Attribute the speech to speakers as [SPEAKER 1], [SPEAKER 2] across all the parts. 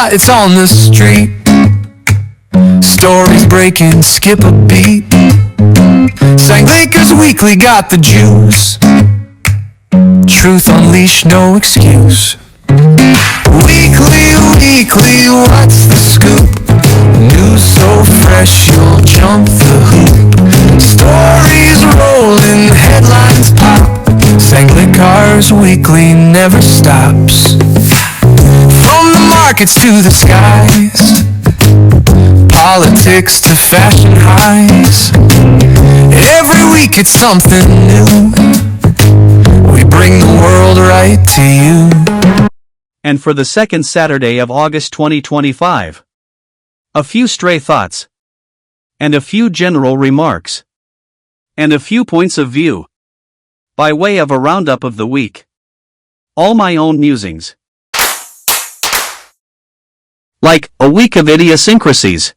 [SPEAKER 1] not, it's on the street. Stories breaking, skip a beat. Sanglikars Weekly got the juice. Truth unleashed, no excuse. Weekly, what's the scoop? News so fresh, you'll jump the hoop. Stories rolling, headlines pop. Sanglikars Weekly never stops. From the markets to the skies, politics to fashion highs. Every week it's something new. We bring the world right to you.
[SPEAKER 2] And for the second Saturday of August 2025, a few stray thoughts, and a few general remarks, and a few points of view, by way of a roundup of the week. All my own musings. Like, a week of idiosyncrasies.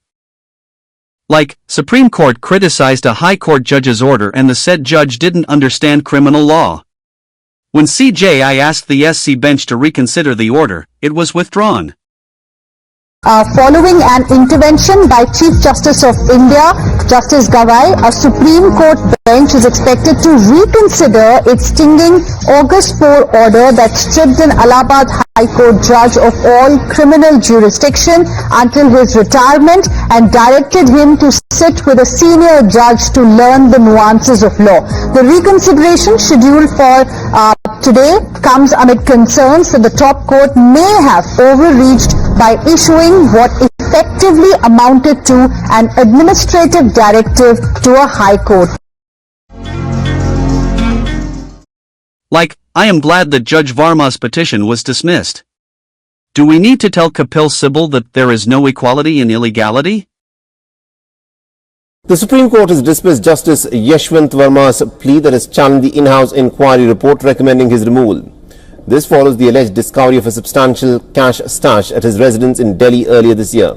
[SPEAKER 2] Like, Supreme Court criticized a High Court judge's order and the said judge didn't understand criminal law. When CJI asked the SC bench to reconsider the order, it was withdrawn.
[SPEAKER 3] Following an intervention by Chief Justice of India, Justice Gawai, a Supreme Court bench is expected to reconsider its stinging August 4 order that stripped an Allahabad High Court judge of all criminal jurisdiction until his retirement and directed him to sit with a senior judge to learn the nuances of law. The reconsideration scheduled for today comes amid concerns that the top court may have overreached by issuing what effectively amounted to an administrative directive to a high court.
[SPEAKER 2] Like, I am glad that Judge Varma's petition was dismissed. Do we need to tell Kapil Sibal that there is no equality in illegality?
[SPEAKER 4] The Supreme Court has dismissed Justice Yashwant Verma's plea that has challenged the in-house inquiry report recommending his removal. This follows the alleged discovery of a substantial cash stash at his residence in Delhi earlier this year.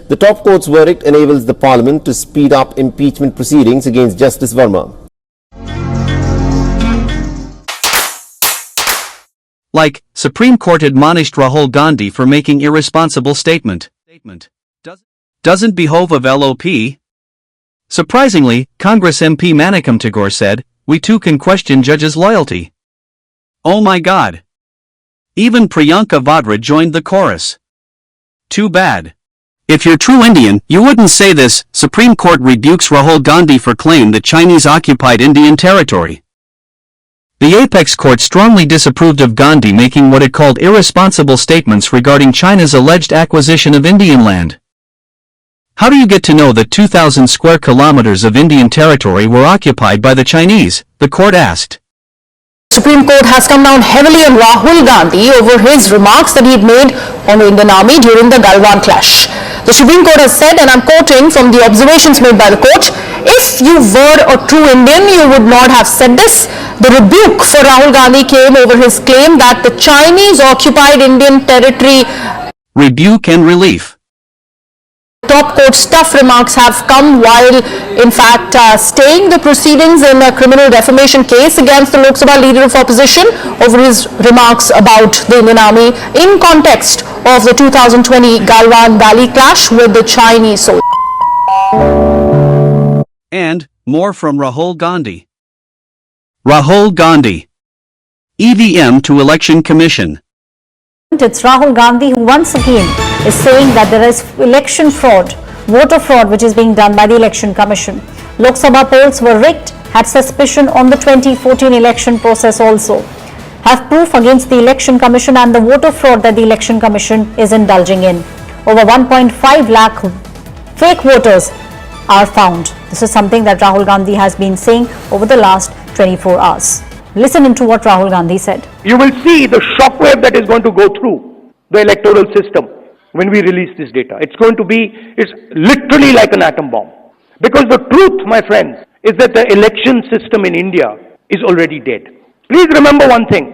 [SPEAKER 4] The top court's verdict enables the Parliament to speed up impeachment proceedings against Justice Verma.
[SPEAKER 2] Like, Supreme Court admonished Rahul Gandhi for making irresponsible statement. Doesn't behove of LOP? Surprisingly, Congress MP Manikam Tagore said, "We too can question judges' loyalty." Oh my God. Even Priyanka Vadra joined the chorus. Too bad. If you're true Indian, you wouldn't say this. Supreme Court rebukes Rahul Gandhi for claim that Chinese occupied Indian territory. The apex court strongly disapproved of Gandhi making what it called irresponsible statements regarding China's alleged acquisition of Indian land. How do you get to know that 2,000 square kilometers of Indian territory were occupied by the Chinese? The court asked.
[SPEAKER 3] Supreme Court has come down heavily on Rahul Gandhi over his remarks that he made on the Indian Army during the Galwan clash. The Supreme Court has said, and I'm quoting from the observations made by the court, "If you were a true Indian, you would not have said this." The rebuke for Rahul Gandhi came over his claim that the Chinese occupied Indian territory.
[SPEAKER 2] Rebuke and relief.
[SPEAKER 3] Top court's tough remarks have come while, in fact, staying the proceedings in a criminal defamation case against the Lok Sabha leader of opposition over his remarks about the Indian Army in context of the 2020 Galwan Valley clash with the Chinese soldiers.
[SPEAKER 2] And more from Rahul Gandhi. Rahul Gandhi. EVM to Election Commission.
[SPEAKER 5] It's Rahul Gandhi who once again is saying that there is election fraud, voter fraud which is being done by the Election Commission. Lok Sabha polls were rigged, had suspicion on the 2014 election process also. Have proof against the Election Commission and the voter fraud that the Election Commission is indulging in. Over 1.5 lakh fake voters are found. This is something that Rahul Gandhi has been saying over the last 24 hours. Listen into what Rahul Gandhi said.
[SPEAKER 6] You will see the shockwave that is going to go through the electoral system when we release this data. It's literally like an atom bomb. Because the truth, my friends, is that the election system in India is already dead. Please remember one thing.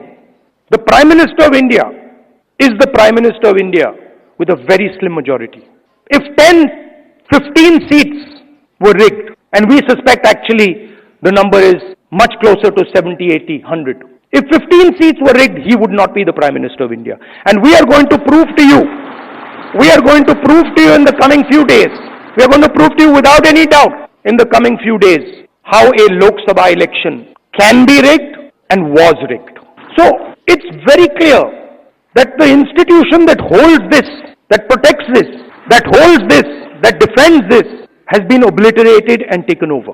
[SPEAKER 6] The Prime Minister of India is the Prime Minister of India with a very slim majority. If 10-15 seats were rigged, and we suspect actually the number is much closer to 70, 80, 100. If 15 seats were rigged, he would not be the Prime Minister of India. And we are going to prove to you we are going to prove to you in the coming few days. We are going to prove to you without any doubt in the coming few days how a Lok Sabha election can be rigged and was rigged. So it's very clear that the institution that holds this, that protects this, that holds this, that defends this, has been obliterated and taken over.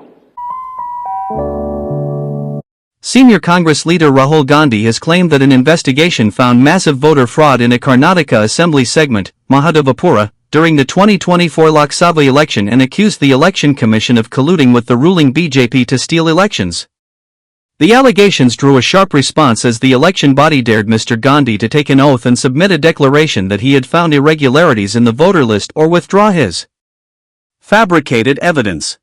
[SPEAKER 2] Senior Congress leader Rahul Gandhi has claimed that an investigation found massive voter fraud in a Karnataka assembly segment, Mahadevapura, during the 2024 Lok Sabha election and accused the Election Commission of colluding with the ruling BJP to steal elections. The allegations drew a sharp response as the election body dared Mr. Gandhi to take an oath and submit a declaration that he had found irregularities in the voter list or withdraw his fabricated evidence.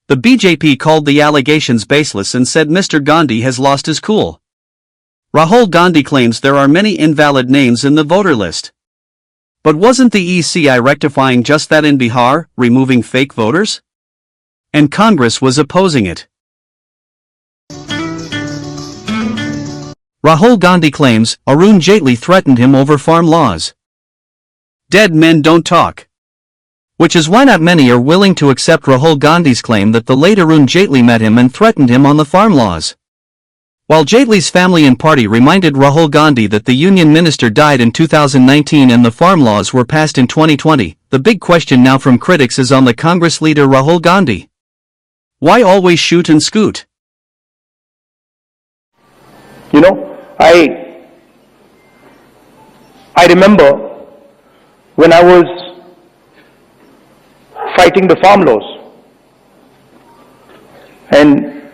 [SPEAKER 2] The BJP called the allegations baseless and said Mr. Gandhi has lost his cool. Rahul Gandhi claims there are many invalid names in the voter list. But wasn't the ECI rectifying just that in Bihar, removing fake voters? And Congress was opposing it. Rahul Gandhi claims Arun Jaitley threatened him over farm laws. Dead men don't talk. Which is why not many are willing to accept Rahul Gandhi's claim that the late Arun Jaitley met him and threatened him on the farm laws. While Jaitley's family and party reminded Rahul Gandhi that the union minister died in 2019 and the farm laws were passed in 2020, the big question now from critics is on the Congress leader Rahul Gandhi. Why always shoot and scoot?
[SPEAKER 6] You know, I remember when I was fighting the farm laws, and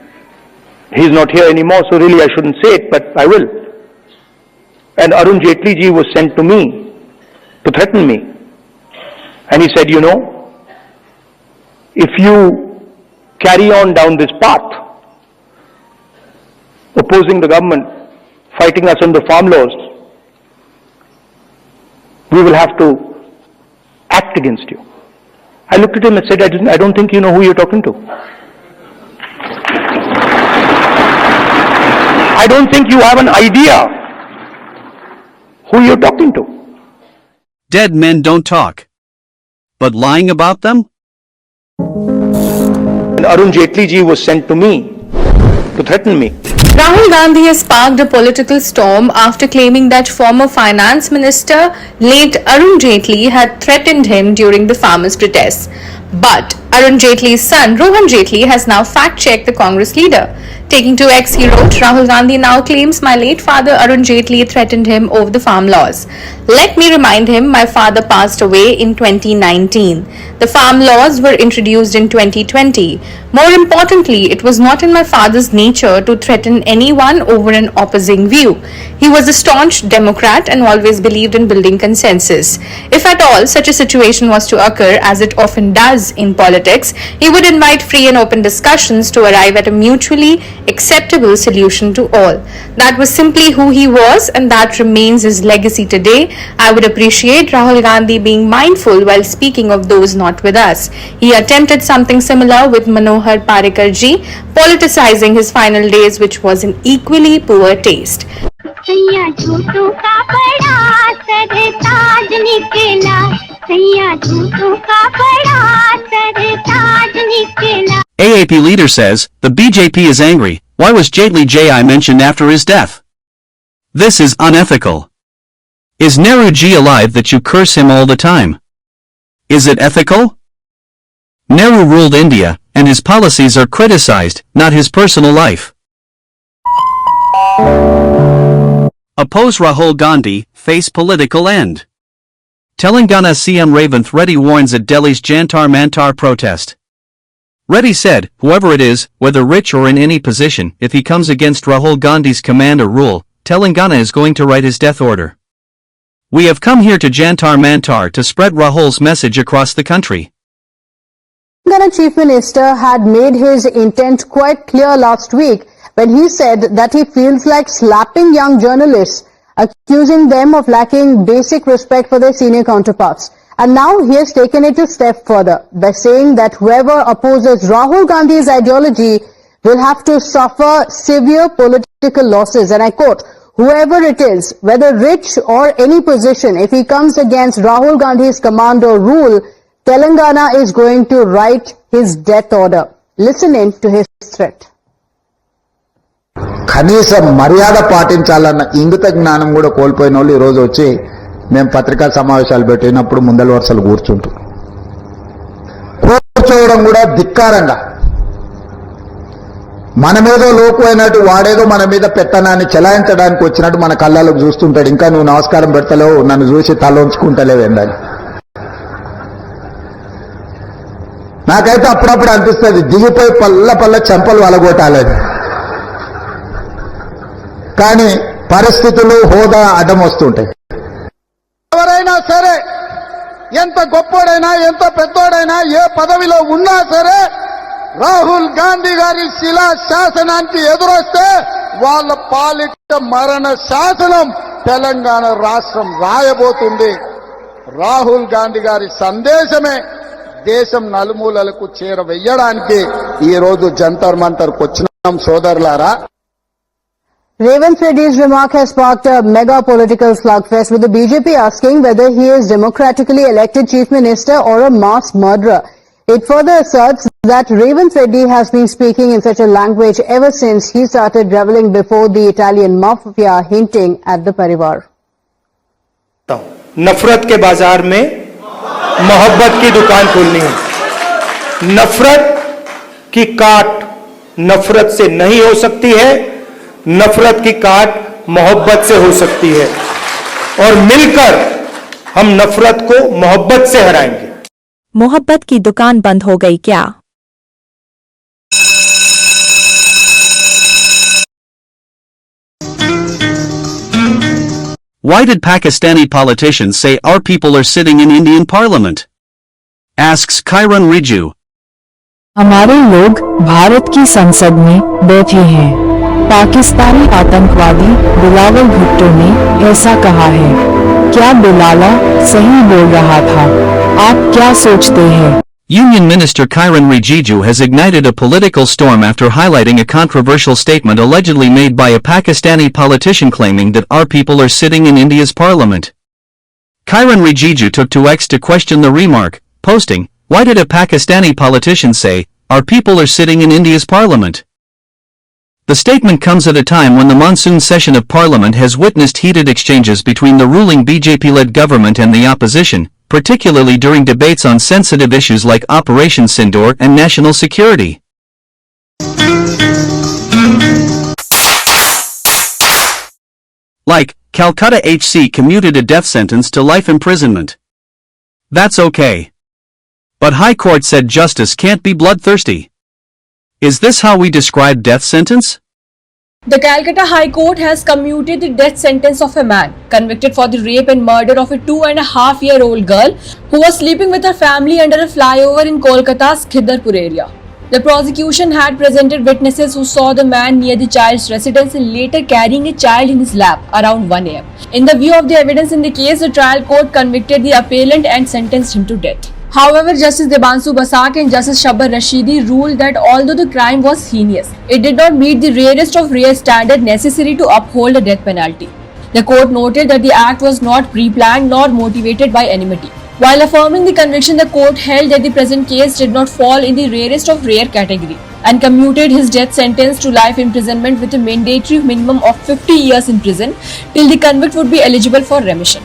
[SPEAKER 6] he's not here anymore, so really I shouldn't say it, but I will. And Arun Jaitley ji was sent to me to threaten me, and he said, you know, if you carry on down this path, opposing the government, fighting us on the farm laws, we will have to act against you. I looked at him and said, I don't think you know who you're talking to. I don't think you have an idea who you're talking to.
[SPEAKER 2] Dead men don't talk. But lying about them?
[SPEAKER 6] And Arun Jaitley ji was sent to me to threaten me.
[SPEAKER 7] Rahul Gandhi has sparked a political storm after claiming that former finance minister late Arun Jaitley had threatened him during the farmers' protests. But Arun Jaitley's son Rohan Jaitley has now fact-checked the Congress leader. Taking to X, he wrote, Rahul Gandhi now claims my late father Arun Jaitley threatened him over the farm laws. Let me remind him my father passed away in 2019. The farm laws were introduced in 2020. More importantly, it was not in my father's nature to threaten anyone over an opposing view. He was a staunch Democrat and always believed in building consensus. If at all such a situation was to occur, as it often does in politics, he would invite free and open discussions to arrive at a mutually acceptable solution to all. That was simply who he was, and that remains his legacy today. I would appreciate Rahul Gandhi being mindful while speaking of those not with us. He attempted something similar with Manohar Parrikar ji, politicizing his final days, which was in equally poor taste.
[SPEAKER 2] AAP leader says, the BJP is angry. Why was Jaitley Ji mentioned after his death? This is unethical. Is Nehru ji alive that you curse him all the time? Is it ethical? Nehru ruled India, and his policies are criticized, not his personal life. Oppose Rahul Gandhi, face political end. Telangana CM Ravindra Reddy warns at Delhi's Jantar Mantar protest. Reddy said, whoever it is, whether rich or in any position, if he comes against Rahul Gandhi's command or rule, Telangana is going to write his death order. We have come here to Jantar Mantar to spread Rahul's message across the country.
[SPEAKER 3] Telangana Chief Minister had made his intent quite clear last week when he said that he feels like slapping young journalists, accusing them of lacking basic respect for their senior counterparts. And now he has taken it a step further by saying that whoever opposes Rahul Gandhi's ideology will have to suffer severe political losses. And I quote, whoever it is, whether rich or any position, if he comes against Rahul Gandhi's command or rule, Telangana is going to write his death order. Listen in to his threat.
[SPEAKER 8] కనీస మర్యాద పాటించాలన్న ఇంగిత జ్ఞానం కూడా కోల్పోయిన వాళ్ళు ఈరోజు వచ్చి మేము పత్రికా సమావేశాలు పెట్టినప్పుడు ముందల వరుసలు కూర్చోవడం కూడా ధిక్కారంగా మనమేదో లోకు అయినట్టు వాడేదో మన మీద పెట్టనాన్ని చెలాయించడానికి వచ్చినట్టు మన కళ్ళలోకి చూస్తుంటాడు. ఇంకా నువ్వు నమస్కారం పెడతలేవు, నన్ను చూసి తల ఉంచుకుంటలేవేందని. నాకైతే అప్పుడప్పుడు అనిపిస్తుంది దిగిపోయి పల్ల చెంపలు వలగొట్టాలని. కానీ పరిస్థితులు హోదా అడ్డం వస్తుంటాయి. ఎవరైనా సరే, ఎంత గొప్పోడైనా ఎంత పెద్దోడైనా ఏ పదవిలో ఉన్నా సరే, రాహుల్ గాంధీ గారి శిలా శాసనానికి ఎదురొస్తే వాళ్ళ పాలిట మరణ శాసనం తెలంగాణ రాష్ట్రం రాయబోతుంది. రాహుల్ గాంధీ గారి సందేశమే దేశం నలుమూలలకు చేరవేయడానికి ఈ రోజు జంతర్ మంతర్కు వచ్చినాం సోదరులారా.
[SPEAKER 3] Revanth Reddy's remark has sparked a mega political slugfest, with the BJP asking whether he is democratically elected chief minister or a mass murderer. It further asserts that Revanth Reddy has been speaking in such a language ever since he started reveling before the Italian mafia, hinting at the Parivar.
[SPEAKER 6] नफरत के बाजार में मोहब्बत की दुकान खोलनी है. नफरत की काट नफरत से नहीं हो सकती है, नफरत की काट मोहब्बत से हो सकती है, और मिलकर हम नफरत को मोहब्बत से हराएंगे.
[SPEAKER 9] मोहब्बत की दुकान बंद हो गई क्या?
[SPEAKER 2] Why did Pakistani politicians say our people are sitting in Indian parliament? Asks Kiran Riju.
[SPEAKER 10] हमारे लोग भारत की संसद में बैठे हैं। पाकिस्तानी आतंकवादी बिलावल भुट्टो ने ऐसा कहा है। क्या बिलाला सही बोल रहा था? आप क्या सोचते हैं?
[SPEAKER 2] Union Minister Kiran Rijiju has ignited a political storm after highlighting a controversial statement allegedly made by a Pakistani politician claiming that our people are sitting in India's parliament. Kiran Rijiju took to X to question the remark, posting, "Why did a Pakistani politician say, our people are sitting in India's parliament?" The statement comes at a time when the monsoon session of Parliament has witnessed heated exchanges between the ruling BJP-led government and the opposition, particularly during debates on sensitive issues like Operation Sindoor and national security. Like, Calcutta HC commuted a death sentence to life imprisonment. That's okay. But High Court said justice can't be bloodthirsty. Is this how we describe death sentence?
[SPEAKER 11] The Calcutta High Court has commuted the death sentence of a man convicted for the rape and murder of a 2.5-year-old girl who was sleeping with her family under a flyover in Kolkata's Khiddarpur area. The prosecution had presented witnesses who saw the man near the child's residence and later carrying a child in his lap around 1 a.m. In the view of the evidence in the case, the trial court convicted the appellant and sentenced him to death. However, Justice Debanshu Basak and Justice Shabbar Rashidi ruled that although the crime was heinous, it did not meet the rarest of rare standard necessary to uphold a death penalty. The court noted that the act was not pre-planned nor motivated by enmity. While affirming the conviction, the court held that the present case did not fall in the rarest of rare category and commuted his death sentence to life imprisonment with a mandatory minimum of 50 years in prison till the convict would be eligible for remission.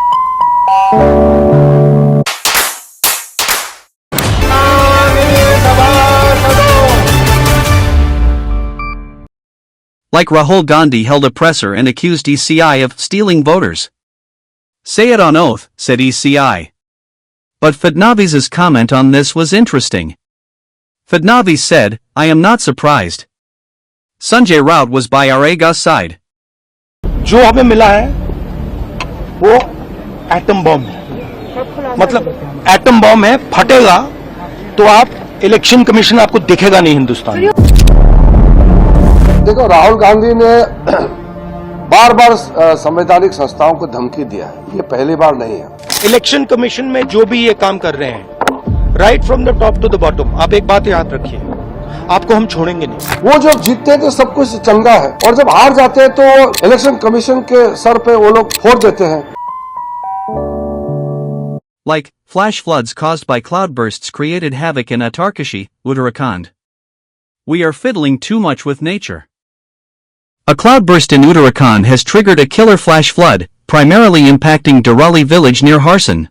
[SPEAKER 2] Like Rahul Gandhi held a presser and accused ECI of stealing voters. Say it on oath, said ECI. But Fadnavis's comment on this was interesting. Fadnavis said, "I am not surprised." Sanjay Raut was by Arega's side.
[SPEAKER 6] जो हमें मिला है वो atom bomb है, मतलब atom bomb है, फटेगा तो आप इलेक्शन कमीशन आपको दिखेगा नहीं हिंदुस्तान में.
[SPEAKER 12] देखो, राहुल गांधी ने बार बार संवैधानिक संस्थाओं को धमकी दिया है, ये पहली बार नहीं है.
[SPEAKER 6] इलेक्शन कमीशन में जो भी ये काम कर रहे हैं, right from the top to the bottom, आप एक बात याद रखिए,
[SPEAKER 13] आपको हम छोड़ेंगे नहीं।
[SPEAKER 12] वो जब जीतते हैं तो सब कुछ चंगा है, और जब हार जाते हैं तो इलेक्शन कमीशन के सर पे वो लोग फोड़ देते हैं।
[SPEAKER 2] Like, flash floods caused by cloudbursts created havoc in Uttarakhand, Uttarakhand. We are fiddling too much with nature. A cloudburst in Uttarakhand has triggered a killer flash flood, primarily impacting Darali village near Harsan.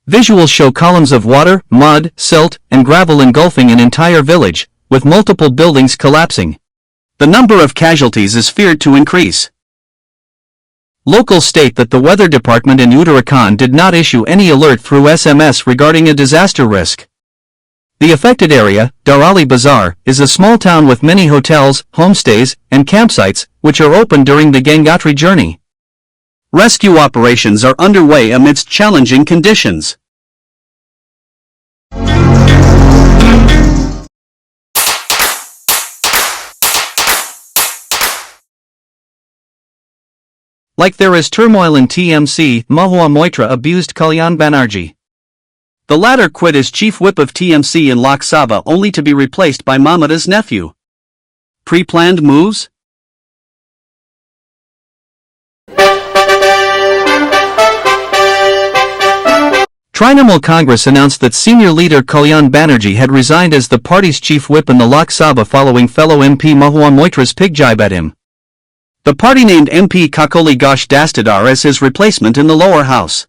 [SPEAKER 2] Visuals show columns of water, mud, silt, and gravel engulfing an entire village, with multiple buildings collapsing. The number of casualties is feared to increase. Locals state that the weather department in Uttarakhand did not issue any alert through SMS regarding a disaster risk. The affected area, Darali Bazaar, is a small town with many hotels, homestays, and campsites, which are open during the Gangotri journey. Rescue operations are underway amidst challenging conditions. Like there is turmoil in TMC, Mahua Moitra abused Kalyan Banerjee. The latter quit as chief whip of TMC in Lok Sabha only to be replaced by Mamata's nephew. Pre-planned moves? Trinamool Congress announced that senior leader Kalyan Banerjee had resigned as the party's chief whip in the Lok Sabha following fellow MP Mahua Moitra's pig jibe at him. The party named MP Kakoli Ghosh Dastadar as his replacement in the lower house.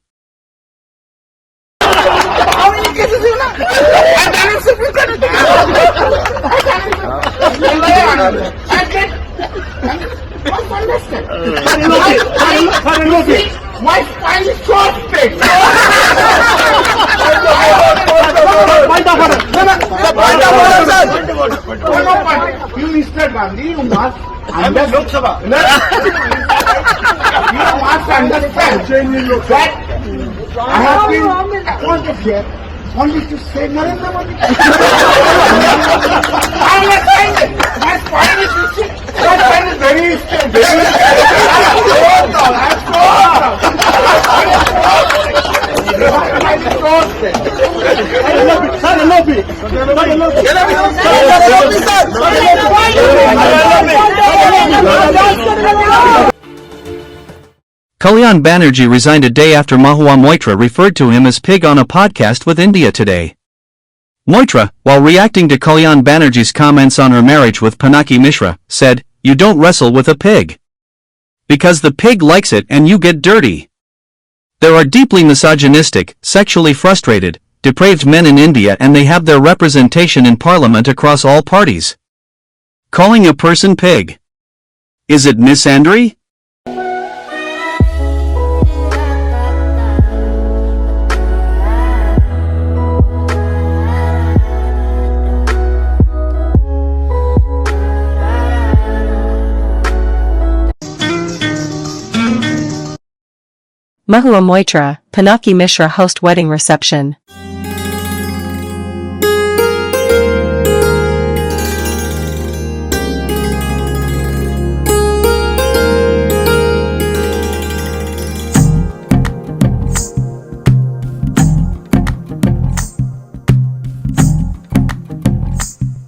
[SPEAKER 14] My spine is so straight. You Mr. Gandhi, you must understand. You must understand that I have been appointed here only to say Narendra Modi. I understand it. My spine is very straight.
[SPEAKER 2] Kalyan Banerjee resigned a day after Mahua Moitra referred to him as pig on a podcast with India Today. Moitra, while reacting to Kalyan Banerjee's comments on her marriage with Pinaki Mishra, said, "You don't wrestle with a pig. Because the pig likes it and you get dirty." There are deeply misogynistic, sexually frustrated, depraved men in India and they have their representation in parliament across all parties. Calling a person pig. Is it misandry?
[SPEAKER 9] Mahua Moitra, Pinaki Mishra host wedding reception.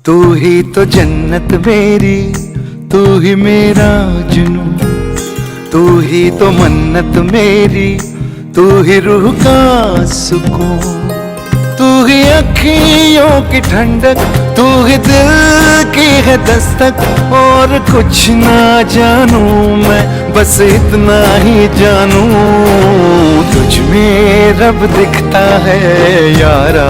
[SPEAKER 1] तू ही तो जन्नत मेरी, तू ही मेरा जुनू, तू ही तो मन्नत मेरी, तू ही रूह का सुकून, तू ही अखियों की ठंडक, तू ही दिल की है दस्तक। और कुछ ना जानू मैं, बस इतना ही जानू, तुझ में रब दिखता है यारा,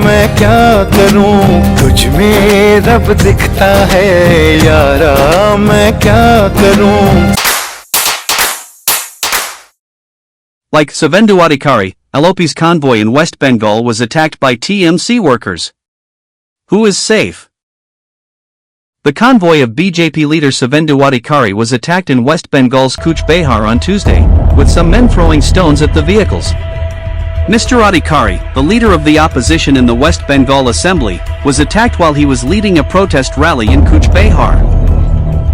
[SPEAKER 1] मैं क्या करूं। तुझ में रब दिखता है यारा, मैं क्या करूं।
[SPEAKER 2] Like Savendu Adhikari, LOP's convoy in West Bengal was attacked by TMC workers. Who is safe? The convoy of BJP leader Savendu Adhikari was attacked in West Bengal's Kuch Behar on Tuesday, with some men throwing stones at the vehicles. Mr. Adhikari, the leader of the opposition in the West Bengal Assembly, was attacked while he was leading a protest rally in Kuch Behar.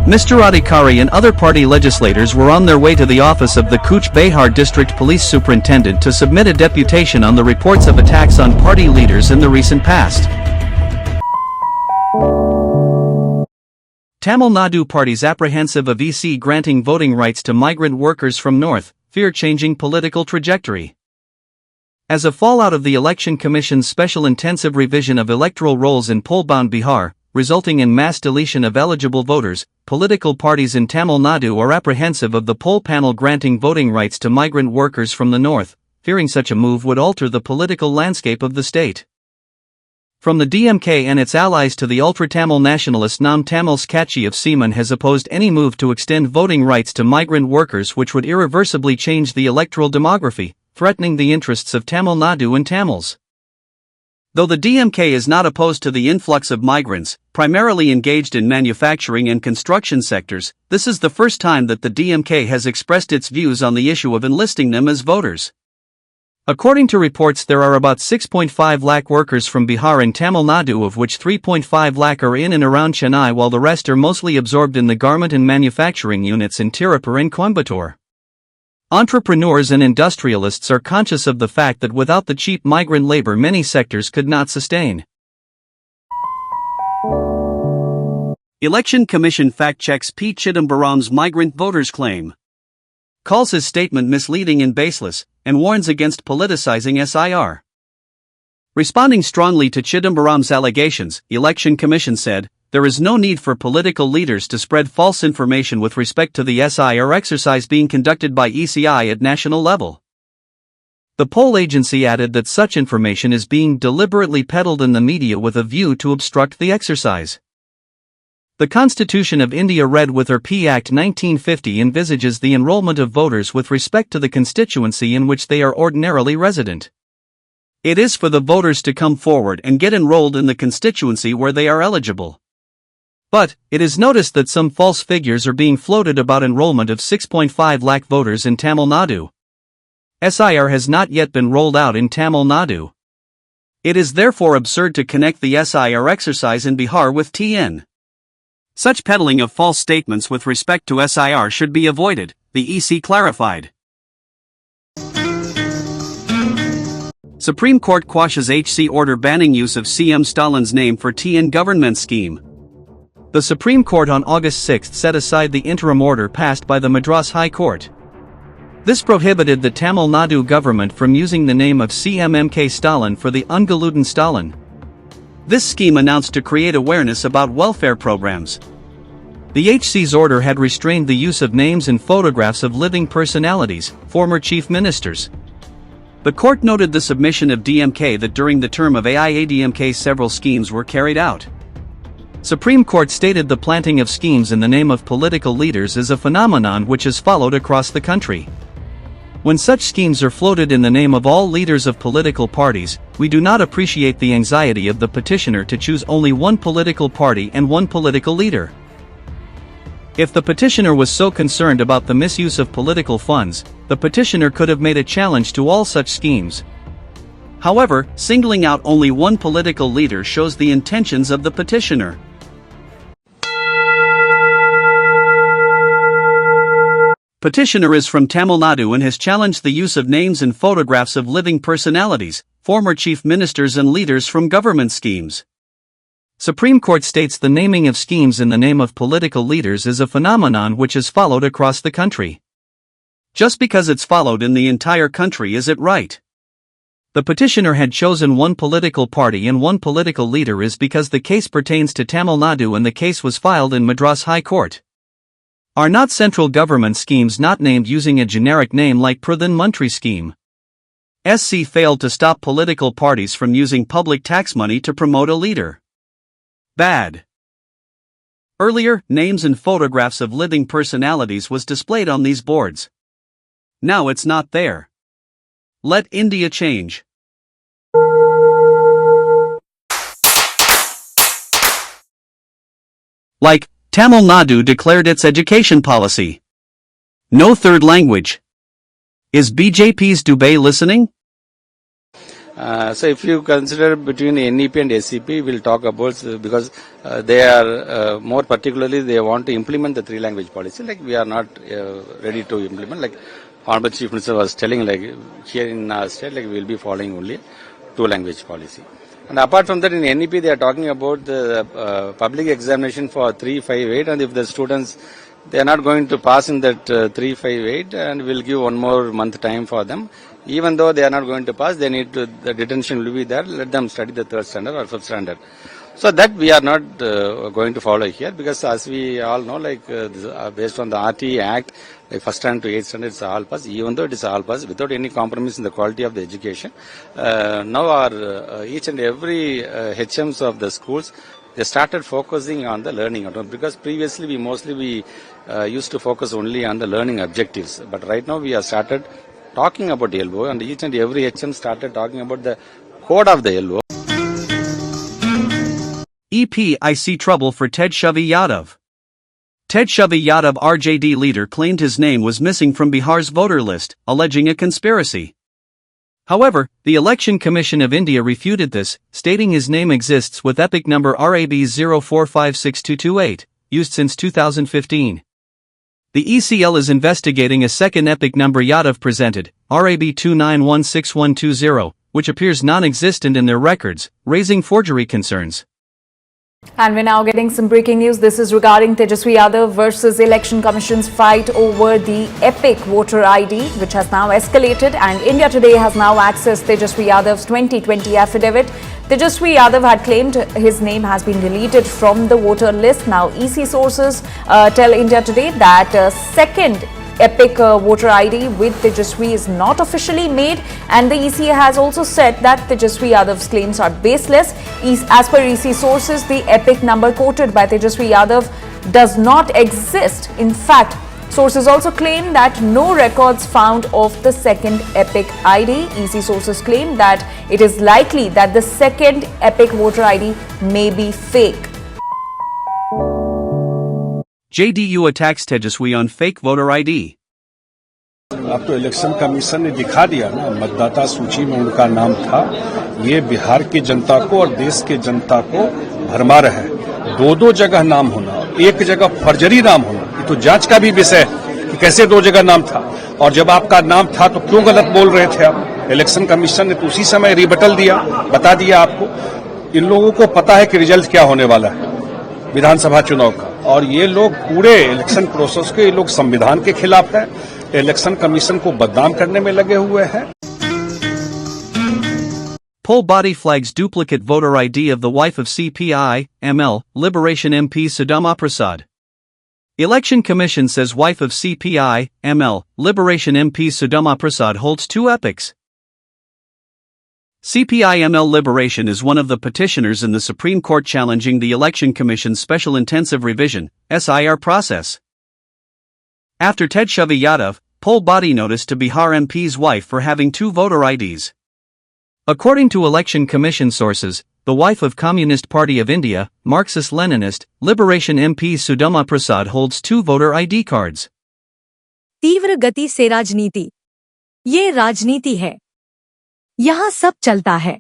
[SPEAKER 2] Mr. Adhikari and other party legislators were on their way to the office of the Kuch Behar District Police Superintendent to submit a deputation on the reports of attacks on party leaders in the recent past. Tamil Nadu parties apprehensive of EC granting voting rights to migrant workers from North, fear changing political trajectory. As a fallout of the Election Commission's special intensive revision of electoral rolls in poll-bound Bihar, resulting in mass deletion of eligible voters, political parties in Tamil Nadu are apprehensive of the poll panel granting voting rights to migrant workers from the north, fearing such a move would alter the political landscape of the state. From the DMK and its allies to the ultra-Tamil nationalist Nam-Tamil Katchi of Seaman has opposed any move to extend voting rights to migrant workers which would irreversibly change the electoral demography, threatening the interests of Tamil Nadu and Tamils. Though the DMK is not opposed to the influx of migrants, primarily engaged in manufacturing and construction sectors, this is the first time that the DMK has expressed its views on the issue of enlisting them as voters. According to reports, there are about 6.5 lakh workers from Bihar and Tamil Nadu, of which 3.5 lakh are in and around Chennai, while the rest are mostly absorbed in the garment and manufacturing units in Tirupur and Coimbatore. Entrepreneurs and industrialists are conscious of the fact that without the cheap migrant labor many sectors could not sustain. Election Commission fact-checks P. Chidambaram's migrant voters claim. Calls his statement misleading and baseless, and warns against politicizing SIR. Responding strongly to Chidambaram's allegations, Election Commission said, there is no need for political leaders to spread false information with respect to the SIR exercise being conducted by ECI at national level. The poll agency added that such information is being deliberately peddled in the media with a view to obstruct the exercise. The Constitution of India read with her P Act 1950 envisages the enrollment of voters with respect to the constituency in which they are ordinarily resident. It is for the voters to come forward and get enrolled in the constituency where they are eligible. But, it is noticed that some false figures are being floated about enrollment of 6.5 lakh voters in Tamil Nadu. SIR has not yet been rolled out in Tamil Nadu. It is therefore absurd to connect the SIR exercise in Bihar with TN. Such peddling of false statements with respect to SIR should be avoided, the EC clarified. Supreme Court quashes HC order banning use of CM Stalin's name for TN government scheme. The Supreme Court on August 6 set aside the interim order passed by the Madras High Court. This prohibited the Tamil Nadu government from using the name of CM Stalin for the Ungaluden Stalin. This scheme announced to create awareness about welfare programs. The HC's order had restrained the use of names and photographs of living personalities, former chief ministers. The court noted the submission of DMK that during the term of AIADMK several schemes were carried out. Supreme Court stated the planting of schemes in the name of political leaders is a phenomenon which is followed across the country. When such schemes are floated in the name of all leaders of political parties, we do not appreciate the anxiety of the petitioner to choose only one political party and one political leader. If the petitioner was so concerned about the misuse of political funds, the petitioner could have made a challenge to all such schemes. However, singling out only one political leader shows the intentions of the petitioner. Petitioner is from Tamil Nadu and has challenged the use of names and photographs of living personalities, former chief ministers and leaders from government schemes. Supreme Court states the naming of schemes in the name of political leaders is a phenomenon which is followed across the country. Just because it's followed in the entire country is it right? The petitioner had chosen one political party and one political leader is because the case pertains to Tamil Nadu and the case was filed in Madras High Court. Are not central government schemes not named using a generic name like Pradhan Mantri scheme? SC failed to stop political parties from using public tax money to promote a leader. Bad. Earlier, names and photographs of living personalities was displayed on these boards. Now it's not there. Let India change. Like, Tamil Nadu declared its education policy. No third language. Is BJP's Dubai listening?
[SPEAKER 13] So if you consider between NEP and SCP, we'll talk about, because they are more particularly, they want to implement the three language policy. Like we are not ready to implement. Like Honorable Chief Minister was telling, like here in our state, like we'll be following only two language policy. And apart from that, in NEP, they are talking about the public examination for 358, and if the students, they are not going to pass in that 358, and we'll give 1 more month time for them. Even though they are not going to pass, they need to, the detention will be there, let them study the 3rd standard or 5th standard. So that we are not going to follow here, because as we all know, based on the RT Act, like 1st standard to 8th standard, it's all pass, even though it is all pass, without any compromise in the quality of the education. Now our each and every HMs of the schools, they started focusing on the learning, because previously we used to focus only on the learning objectives, but right now we have started talking about LO, and each and every HM started talking about the code of the LO.
[SPEAKER 2] EP, I see trouble for Tejashi Yadav. Tejashi Yadav, RJD leader, claimed his name was missing from Bihar's voter list, alleging a conspiracy. However, the Election Commission of India refuted this, stating his name exists with epic number RAB 04562228, used since 2015. The ECL is investigating a second epic number Yadav presented, RAB 29162120, which appears non-existent in their records, raising forgery concerns.
[SPEAKER 5] And we're now getting some breaking news. This is regarding Tejaswi Yadav versus Election Commission's fight over the epic voter ID, which has now escalated, and India Today has now accessed Tejaswi Yadav's 2020 affidavit. Tejaswi Yadav had claimed his name has been deleted from the voter list. Now EC sources tell India Today that second epic voter ID with Tejaswi is not officially made, and the EC has also said that Tejaswi Yadav's claims are baseless. As per EC sources, the epic number quoted by Tejaswi Yadav does not exist. In fact, sources also claim that no records found of the second epic ID. EC sources claim that it is likely that the second epic voter ID may be fake.
[SPEAKER 2] JDU attacks Tejaswi on fake voter ID.
[SPEAKER 15] अब तो election commission ने दिखा दिया ना, मतदाता सूची में उनका नाम था। ये बिहार की जनता को और देश की जनता को भरमा रहा है। 2 जगह नाम होना, एक जगह फर्जरी नाम होना, ये तो जांच का भी विषय है कि कैसे 2 जगह नाम था, और जब आपका नाम था तो क्यों गलत बोल रहे थे आप। इलेक्शन कमीशन ने तो उसी समय रिबटल दिया, बता दिया आपको। इन लोगों को पता है कि रिजल्ट क्या होने वाला है विधानसभा चुनाव का, और ये लोग पूरे इलेक्शन प्रोसेस के, ये लोग संविधान के खिलाफ है, इलेक्शन कमीशन को बदनाम करने में लगे हुए हैं।
[SPEAKER 2] Poll body flags duplicate voter ID of the wife of CPI, ML, Liberation MP Sudama Prasad. Election Commission says wife of CPI, ML, Liberation MP Sudama Prasad holds 2 epics. CPI-ML Liberation is one of the petitioners in the Supreme Court challenging the Election Commission's Special Intensive Revision (SIR) process. After Tejashi Yadav, poll body noticed to Bihar MP's wife for having 2 voter IDs. According to Election Commission sources, the wife of Communist Party of India, Marxist-Leninist, Liberation MP Sudama Prasad holds 2 voter ID cards.
[SPEAKER 16] तीव्र गति से राजनीति, ये राजनीति है, यहाँ सब चलता है।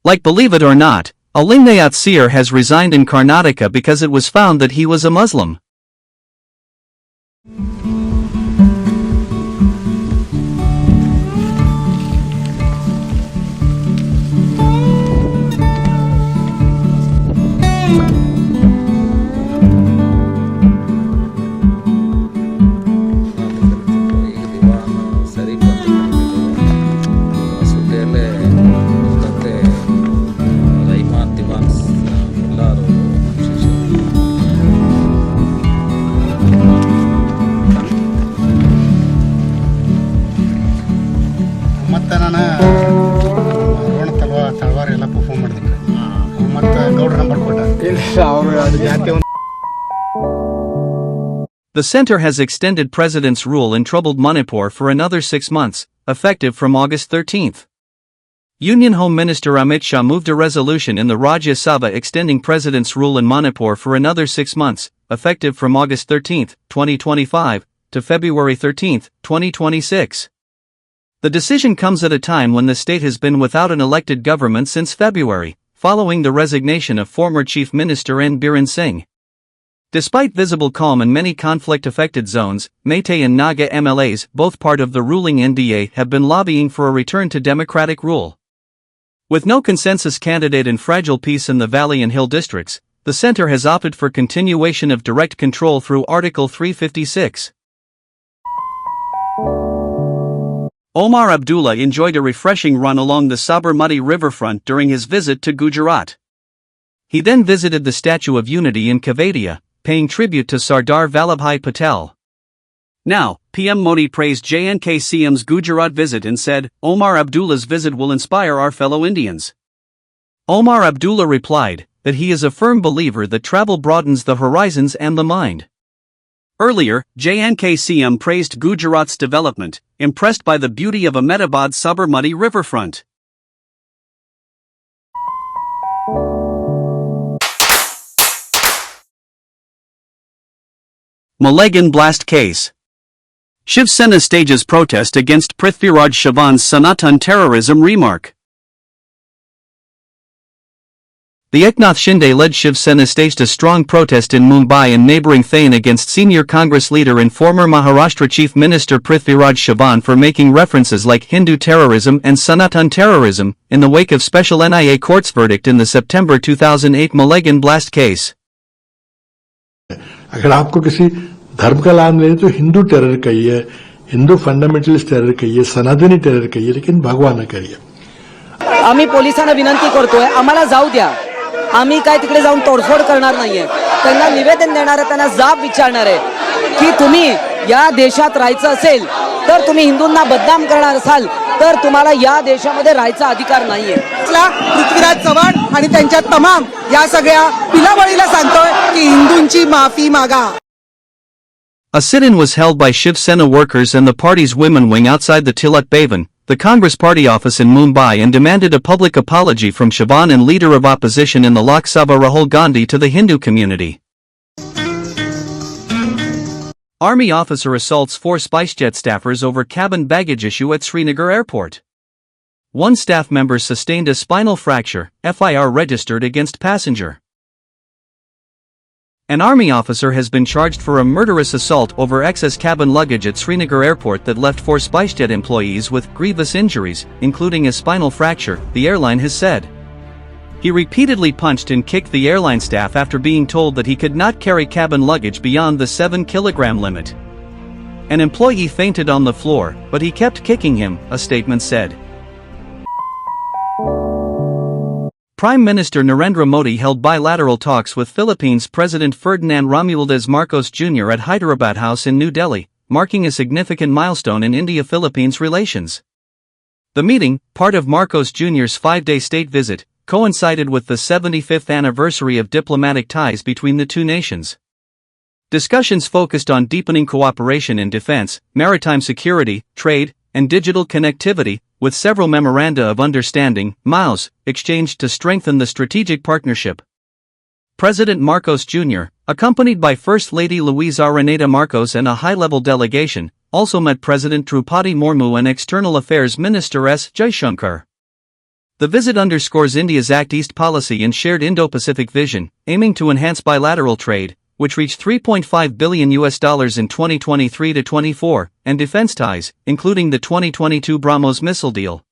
[SPEAKER 2] Like, believe it or not, a Lingayat seer has resigned in Karnataka because it was found that he was a Muslim. The center has extended President's rule in troubled Manipur for another 6 months, effective from August 13. Union Home Minister Amit Shah moved a resolution in the Rajya Sabha extending President's rule in Manipur for another 6 months, effective from August 13, 2025, to February 13, 2026. The decision comes at a time when the state has been without an elected government since February, following the resignation of former Chief Minister N. Biren Singh. Despite visible calm in many conflict-affected zones, Meitei and Naga MLAs, both part of the ruling NDA, have been lobbying for a return to democratic rule. With no consensus candidate and fragile peace in the Valley and Hill districts, the center has opted for continuation of direct control through Article 356. Omar Abdullah enjoyed a refreshing run along the Sabarmati riverfront during his visit to Gujarat. He then visited the Statue of Unity in Kevadia, paying tribute to Sardar Vallabhbhai Patel. Now, PM Modi praised J&K CM's Gujarat visit and said, Omar Abdullah's visit will inspire our fellow Indians. Omar Abdullah replied that he is a firm believer that travel broadens the horizons and the mind. Earlier, J&K CM praised Gujarat's development, impressed by the beauty of Ahmedabad's Sabarmati riverfront. Malegan blast case. Shiv Sena stages protest against Prithviraj Chavan's Sanatan terrorism remark. The Eknath Shinde-led Shiv Sena staged a strong protest in Mumbai and neighbouring Thane against senior Congress leader and former Maharashtra Chief Minister Prithviraj Chavan for making references like Hindu terrorism and Sanatan terrorism, in the wake of special NIA court's verdict in the September 2008 Malegan blast case.
[SPEAKER 17] अगर आपको किसी धर्म का नाम ले तो Hindu terror कहिए, Hindu fundamentalist terror कहिए, सनातनी टेरर कहिए, लेकिन भगवा न करिए.
[SPEAKER 18] आम्ही पोलिसांना विनंती करतोय, आम्हाला जाऊ द्या. आम्ही काय तिकडे जाऊन तोडफोड करणार नाहीये. त्यांना निवेदन देणार आहे, त्यांना जाब विचारणार आहे की तुम्ही या देशात राहायचं असेल तर तुम्ही हिंदूंना बदनाम करणार असाल तर तुम्हाला या देशामध्ये राहायचा अधिकार नाहीये.
[SPEAKER 19] पृथ्वीराज चव्हाण आणि त्यांच्या तमाम या सगळ्या पिलावळीला सांगतोय की हिंदूंची माफी मागा.
[SPEAKER 2] A sit-in was held by Shiv Sena workers and the party's women wing outside the Tilak Bhavan, the Congress party office in Mumbai, and demanded a public apology from Chavan and leader of opposition in the Lok Sabha Rahul Gandhi to the Hindu community. Army officer assaults 4 SpiceJet staffers over cabin baggage issue at Srinagar airport. 1 staff member sustained a spinal fracture, FIR registered against passenger. An army officer has been charged for a murderous assault over excess cabin luggage at Srinagar airport that left 4 SpiceJet employees with grievous injuries, including a spinal fracture, the airline has said. He repeatedly punched and kicked the airline staff after being told that he could not carry cabin luggage beyond the 7-kilogram limit. An employee fainted on the floor, but he kept kicking him, a statement said. Prime Minister Narendra Modi held bilateral talks with Philippines President Ferdinand Romualdez Marcos Jr. at Hyderabad House in New Delhi, marking a significant milestone in India-Philippines relations. The meeting, part of Marcos Jr.'s 5-day state visit, coincided with the 75th anniversary of diplomatic ties between the two nations. Discussions focused on deepening cooperation in defense, maritime security, trade, and digital connectivity, with several memoranda of understanding, MOUs, exchanged to strengthen the strategic partnership. President Marcos Jr., accompanied by First Lady Luisa Araneta Marcos and a high-level delegation, also met President Draupadi Murmu and External Affairs Minister S. Jaishankar. The visit underscores India's Act East policy and shared Indo-Pacific vision, aiming to enhance bilateral trade, which reached $3.5 billion in 2023-24, and defense ties, including the 2022 BrahMos missile deal.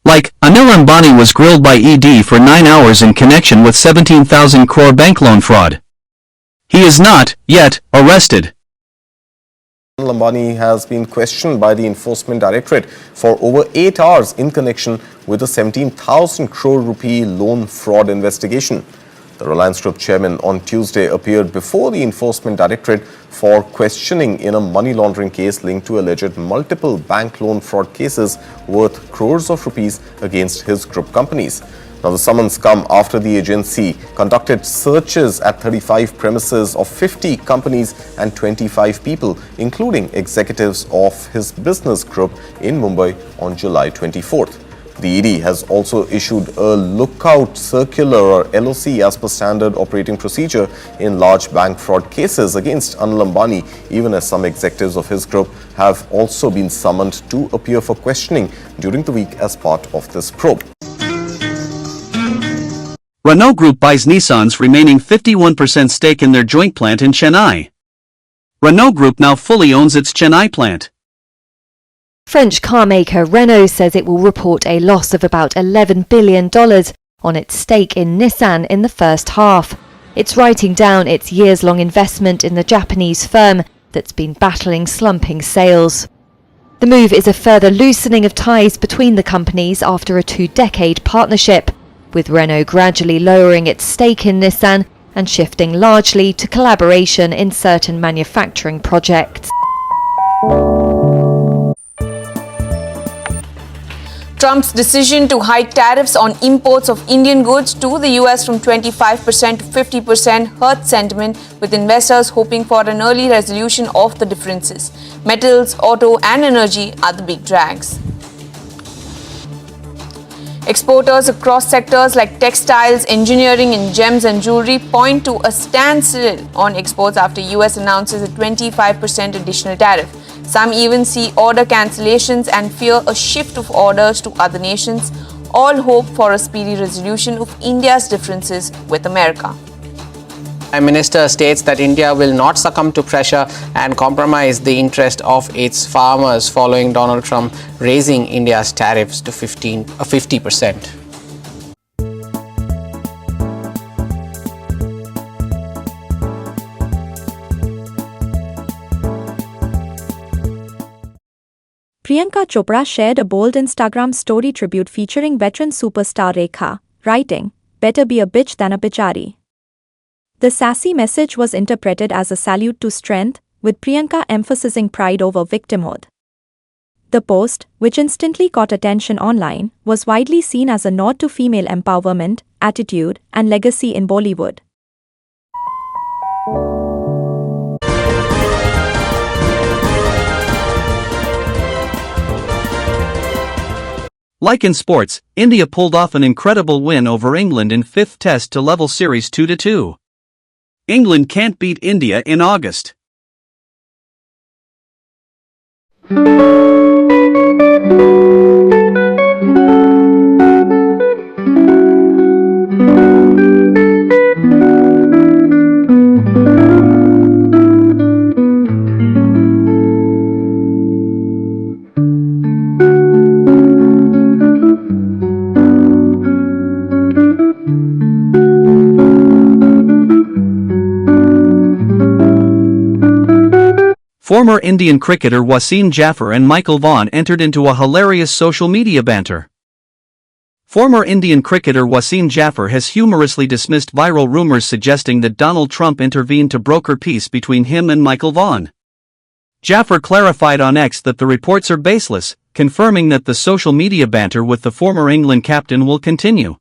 [SPEAKER 2] Like, Anil Ambani was grilled by ED for 9 hours in connection with 17,000 crore bank loan fraud. He is not, yet, arrested.
[SPEAKER 4] Anil Ambani has been questioned by the Enforcement Directorate for over 8 hours in connection with a 17,000 crore rupee loan fraud investigation. The Reliance Group chairman on Tuesday appeared before the Enforcement Directorate for questioning in a money laundering case linked to alleged multiple bank loan fraud cases worth crores of rupees against his group companies. Now, the summons come after the agency conducted searches at 35 premises of 50 companies and 25 people, including executives of his business group in Mumbai on July 24th. The ED has also issued a lookout circular or LOC as per standard operating procedure in large bank fraud cases against Anil Ambani, even as some executives of his group have also been summoned to appear for questioning during the week as part of this probe.
[SPEAKER 2] Renault Group buys Nissan's remaining 51% stake in their joint plant in Chennai. Renault Group now fully owns its Chennai plant.
[SPEAKER 20] French carmaker Renault says it will report a loss of about $11 billion on its stake in Nissan in the first half. It's writing down its years-long investment in the Japanese firm that's been battling slumping sales. The move is a further loosening of ties between the companies after a 2-decade partnership, with Renault gradually lowering its stake in Nissan and shifting largely to collaboration in certain manufacturing projects.
[SPEAKER 21] Trump's decision to hike tariffs on imports of Indian goods to the US from 25% to 50% hurt sentiment, with investors hoping for an early resolution of the differences. Metals, auto and energy are the big drags. Exporters across sectors like textiles, engineering and gems and jewelry point to a standstill on exports after US announces a 25% additional tariff. Some even see order cancellations and fear a shift of orders to other nations. All hope for a speedy resolution of India's differences with America.
[SPEAKER 22] Prime Minister states that India will not succumb to pressure and compromise the interest of its farmers following Donald Trump raising India's tariffs to 50%.
[SPEAKER 23] Priyanka Chopra shared a bold Instagram story tribute featuring veteran superstar Rekha, writing, "Better be a bitch than a bichari." The sassy message was interpreted as a salute to strength, with Priyanka emphasizing pride over victimhood. The post, which instantly caught attention online, was widely seen as a nod to female empowerment, attitude, and legacy in Bollywood.
[SPEAKER 2] Like in sports, India pulled off an incredible win over England in 5th Test to level series 2-2. England can't beat India in August. Former Indian cricketer Wasim Jaffer and Michael Vaughan entered into a hilarious social media banter. Former Indian cricketer Wasim Jaffer has humorously dismissed viral rumors suggesting that Donald Trump intervened to broker peace between him and Michael Vaughan. Jaffer clarified on X that the reports are baseless, confirming that the social media banter with the former England captain will continue.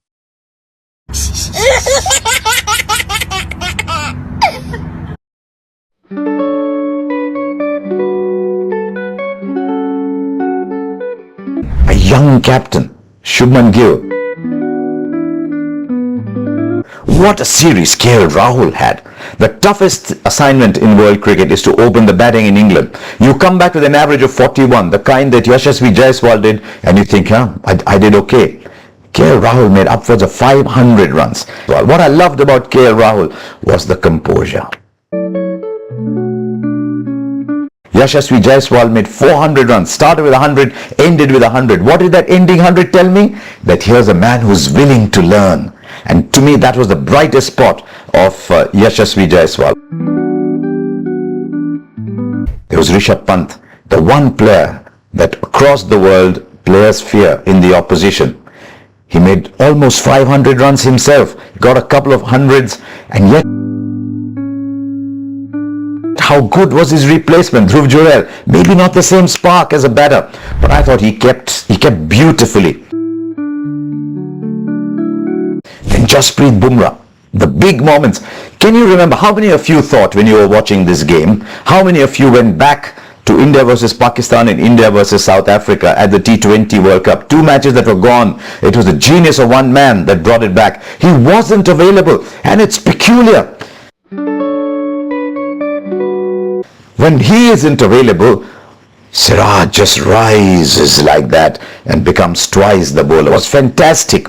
[SPEAKER 24] A young captain, Shubman Gill. What a series KL Rahul had. The toughest assignment in world cricket is to open the batting in England. You come back with an average of 41, the kind that Yashasvi Jaiswal did, and you think, I did okay. KL Rahul made upwards of 500 runs. What I loved about KL Rahul was the composure. Yashasvi Jaiswal made 400 runs, started with 100, ended with 100. What did that ending 100 tell me? That here's a man who's willing to learn. And to me, that was the brightest spot of Yashasvi Jaiswal. There was Rishabh Pant, the one player that across the world players fear in the opposition. He made almost 500 runs himself, got a couple of hundreds, and yet how good was his replacement, Dhruv Jurel? Maybe not the same spark as a batter, but I thought he kept beautifully. Then Jasprit Bumrah, the big moments. Can you remember how many of you thought when you were watching this game, how many of you went back to India versus Pakistan and India versus South Africa at the T20 World Cup. 2 matches that were gone. It was the genius of one man that brought it back. He wasn't available, and it's peculiar. When he isn't available, Siraj just rises like that and becomes twice the bowler. It was fantastic.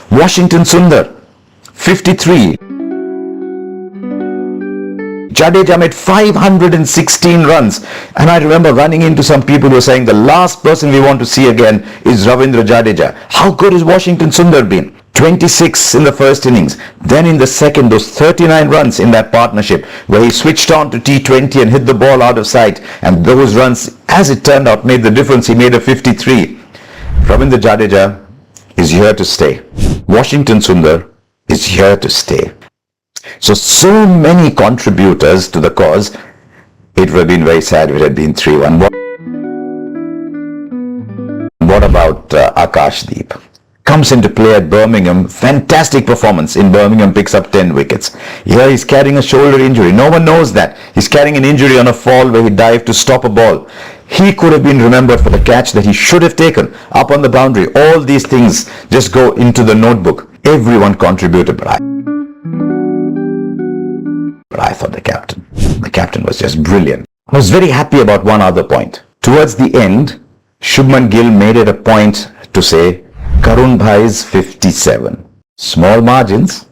[SPEAKER 24] Washington Sundar, 53. Jadeja made 516 runs, and I remember running into some people who were saying the last person we want to see again is Ravindra Jadeja. How good has Washington Sundar been? 26 in the first innings, then in the second, those 39 runs in that partnership where he switched on to T20 and hit the ball out of sight, and those runs, as it turned out, made the difference. He made a 53. Ravindra Jadeja is here to stay. Washington Sundar is here to stay. So many contributors to the cause. It would have been very sad if it had been 3-1. What about Akashdeep? Comes into play at Birmingham. Fantastic performance in Birmingham, picks up 10 wickets. Here he's carrying a shoulder injury. No one knows that. He's carrying an injury on a fall where he dived to stop a ball. He could have been remembered for the catch that he should have taken up on the boundary. All these things just go into the notebook. Everyone contributed, but I thought the captain was just brilliant. I was very happy about one other point. Towards the end, Shubman Gill made it a point to say, Karun Bhai's 57. Small margins.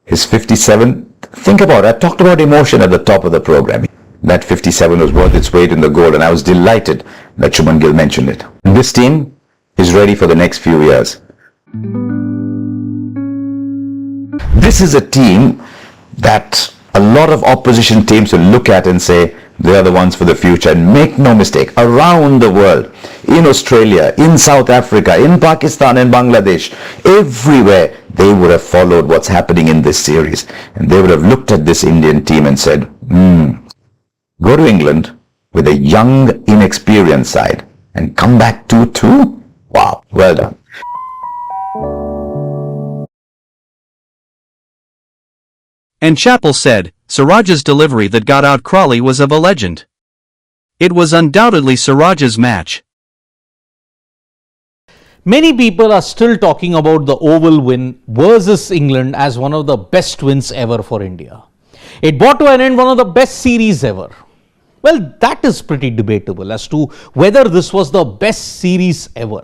[SPEAKER 24] His 57. Think about it. I talked about emotion at the top of the program. That 57 was worth its weight in the gold, and I was delighted that Shubman Gill mentioned it. And this team is ready for the next few years. This is a team that a lot of opposition teams will look at and say they are the ones for the future. And make no mistake, around the world, in Australia, in South Africa, in Pakistan and Bangladesh, everywhere they would have followed what's happening in this series, and they would have looked at this Indian team and said, go to England with a young, inexperienced side and come back 2-2? Wow, well done.
[SPEAKER 2] And Chappell said, Siraj's delivery that got out Crawley was of a legend. It was undoubtedly Siraj's match.
[SPEAKER 3] Many people are still talking about the Oval win versus England as one of the best wins ever for India. It brought to an end one of the best series ever. Well, that is pretty debatable as to whether this was the best series ever.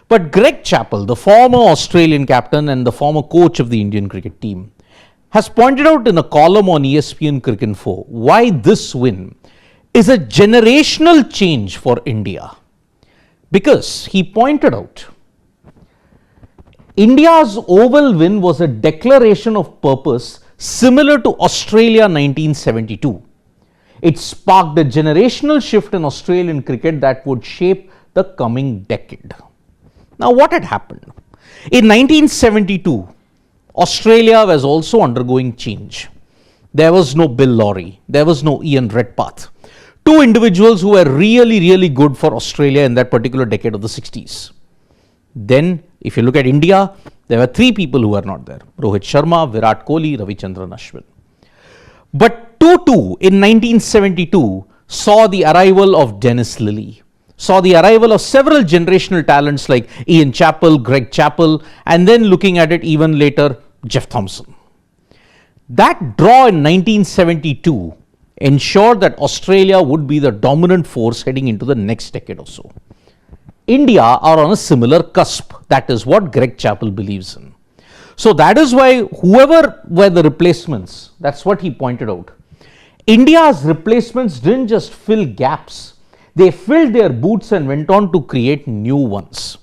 [SPEAKER 3] But Greg Chappell, the former Australian captain and the former coach of the Indian cricket team, has pointed out in a column on ESPN Cricinfo why this win is a generational change for India. Because he pointed out, India's Oval win was a declaration of purpose similar to Australia 1972. It sparked a generational shift in Australian cricket that would shape the coming decade. Now, what had happened? In 1972, Australia was also undergoing change. There was no Bill Lawry, there was no Ian Redpath. Two individuals who were really good for Australia in that particular decade of the 60s. Then, if you look at India, there were three people who were not there. Rohit Sharma, Virat Kohli, Ravichandran Ashwin. But 2-2 in 1972 saw the arrival of Dennis Lillee, saw the arrival of several generational talents like Ian Chappell, Greg Chappell, and then looking at it even later, Jeff Thompson. That draw in 1972 ensured that Australia would be the dominant force heading into the next decade or so. India are on a similar cusp. That is what Greg Chappell believes in. So that is why whoever were the replacements, that's what he pointed out. India's replacements didn't just fill gaps. They filled their boots and went on to create new ones.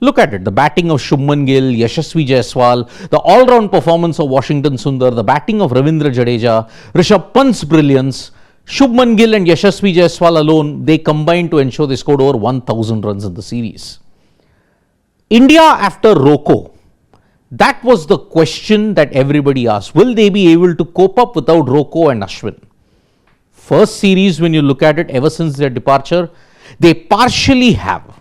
[SPEAKER 3] Look at it, the batting of Shubman Gill, Yashasvi Jaiswal, the all-round performance of Washington Sundar, the batting of Ravindra Jadeja, Rishabh Pant's brilliance, Shubman Gill and Yashasvi Jaiswal alone, they combined to ensure they scored over 1,000 runs in the series. India after Rocco, that was the question that everybody asked. Will they be able to cope up without Rocco and Ashwin? First series, when you look at it, ever since their departure, they partially have.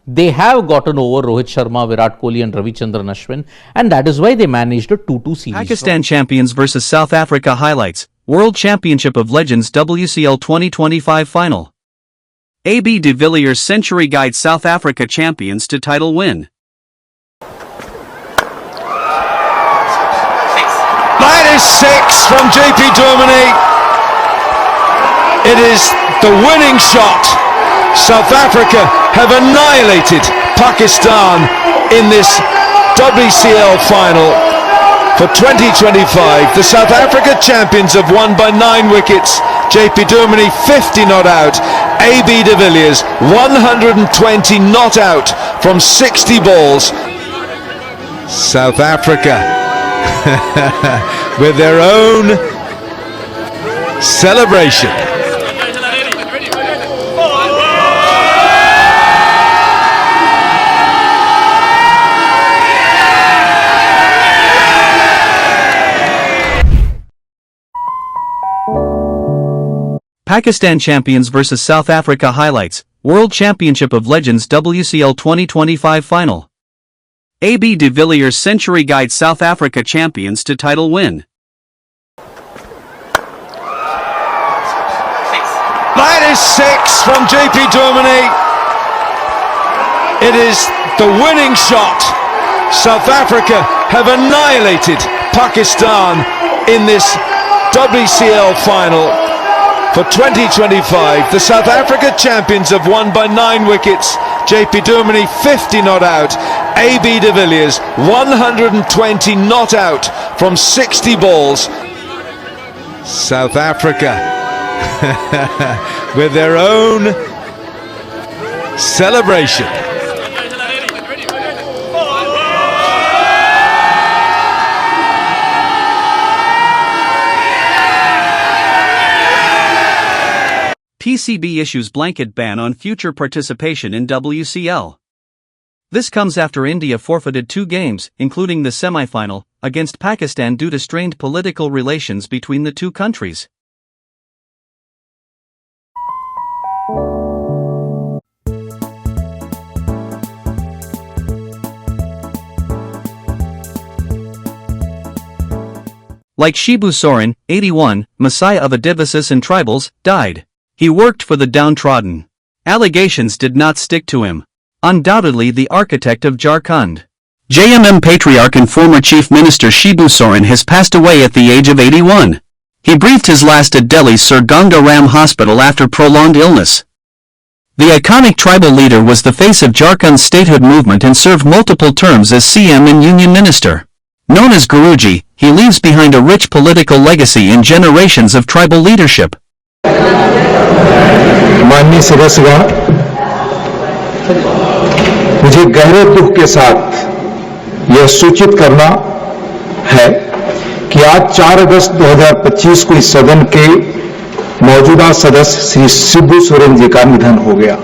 [SPEAKER 3] They have gotten over Rohit Sharma, Virat Kohli and Ravichandran Ashwin, and that is why they managed a 2-2 series.
[SPEAKER 2] Pakistan champions versus South Africa highlights. World Championship of Legends WCL 2025 Final. AB de Villiers Century guides South Africa champions to title win.
[SPEAKER 7] That is 6 from JP Germany. It is the winning shot. South Africa have annihilated Pakistan in this WCL final for 2025. The South Africa champions have won by 9 wickets. JP Germany 50 not out. AB de Villiers 120 not out from 60 balls. South Africa with their own celebration.
[SPEAKER 2] Pakistan champions versus South Africa highlights. World Championship of Legends WCL 2025 Final. AB de Villiers Century guides South Africa champions to title win.
[SPEAKER 7] That is 6 from JP Germany. It is the winning shot. South Africa have annihilated Pakistan in this WCL final for 2025. The South Africa champions have won by 9 wickets. JP Germany 50 not out. AB de Villiers 120 not out from 60 balls. South Africa with their own celebration.
[SPEAKER 2] PCB issues blanket ban on future participation in WCL. This comes after India forfeited 2 games, including the semi-final, against Pakistan due to strained political relations between the two countries. Like Shibu Soren, 81, Messiah of Adivasis and tribals, died. He worked for the downtrodden. Allegations did not stick to him. Undoubtedly the architect of Jharkhand. JMM patriarch and former chief minister Shibu Soren has passed away at the age of 81. He breathed his last at Delhi's Sir Ganga Ram Hospital after prolonged illness. The iconic tribal leader was the face of Jharkhand's statehood movement and served multiple terms as CM and union minister. Known as Guruji, he leaves behind a rich political legacy in generations of tribal leadership.
[SPEAKER 8] माननीय सदस्यगण, मुझे गहरे दुख के साथ यह सूचित करना है कि आज 4 अगस्त 2025 को इस सदन के मौजूदा सदस्य श्री शिबू सोरेन जी का निधन हो गया।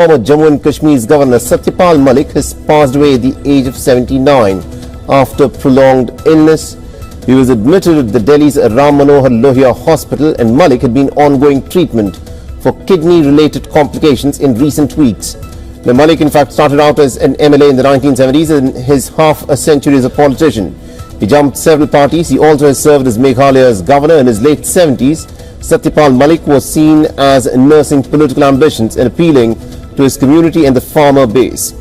[SPEAKER 4] Former Jammu and Kashmir's Governor Satyapal Malik has passed away at the age of 79 after prolonged illness. He was admitted at the Delhi's Ram Manohar Lohia Hospital, and Malik had been ongoing treatment for kidney-related complications in recent weeks. Now, Malik in fact started out as an MLA in the 1970s and his half a century as a politician. He jumped several parties. He also has served as Meghalaya's governor. In his late 70s, Satyapal Malik was seen as nursing political ambitions and appealing to his community and the farmer base.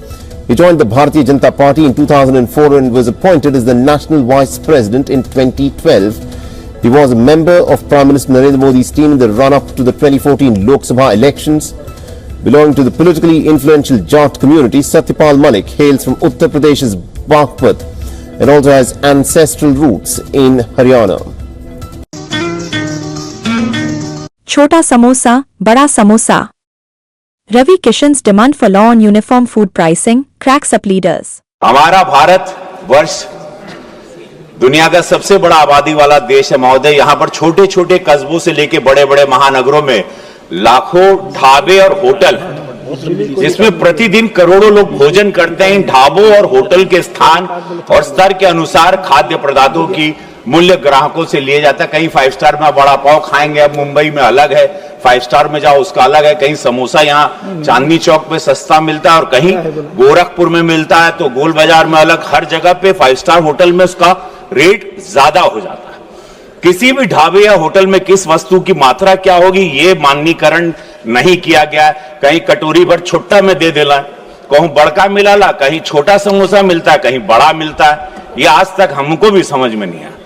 [SPEAKER 4] He joined the Bharatiya Janata Party in 2004 and was appointed as the National Vice President in 2012. He was a member of Prime Minister Narendra Modi's team in the run-up to the 2014 Lok Sabha elections. Belonging to the politically influential Jat community, Satyapal Malik hails from Uttar Pradesh's Baghpat and also has ancestral roots in Haryana.
[SPEAKER 23] Chota samosa, bada samosa. Ravi Kishan's demand for law on uniform food pricing cracks up leaders.
[SPEAKER 6] हमारा भारत वर्ष दुनिया का सबसे बड़ा आबादी वाला देश है महोदय। यहाँ पर छोटे छोटे कस्बों से लेके बड़े बड़े महानगरों में लाखों ढाबे और होटल, जिसमें प्रतिदिन करोड़ों लोग भोजन करते हैं। इन ढाबों और होटल के स्थान और स्तर के अनुसार खाद्य पदार्थों की मूल्य ग्राहकों से लिए जाता है। कहीं 5 स्टार में बड़ा पाव खाएंगे, अब मुंबई में अलग है, 5 स्टार में जाओ उसका अलग है। कहीं समोसा यहाँ चांदनी चौक पे सस्ता मिलता है और कहीं गोरखपुर में मिलता है, तो गोल बाजार में अलग। हर जगह पे 5 स्टार होटल में उसका रेट ज्यादा हो जाता है। किसी भी ढाबे या होटल में किस वस्तु की मात्रा क्या होगी ये माननीकरण नहीं किया गया है। कहीं कटोरी भर छुट्टा में दे देला, कहीं बड़का मिला ला, कहीं छोटा समोसा मिलता है, कहीं बड़ा मिलता है। ये आज तक हमको भी समझ में नहीं आया।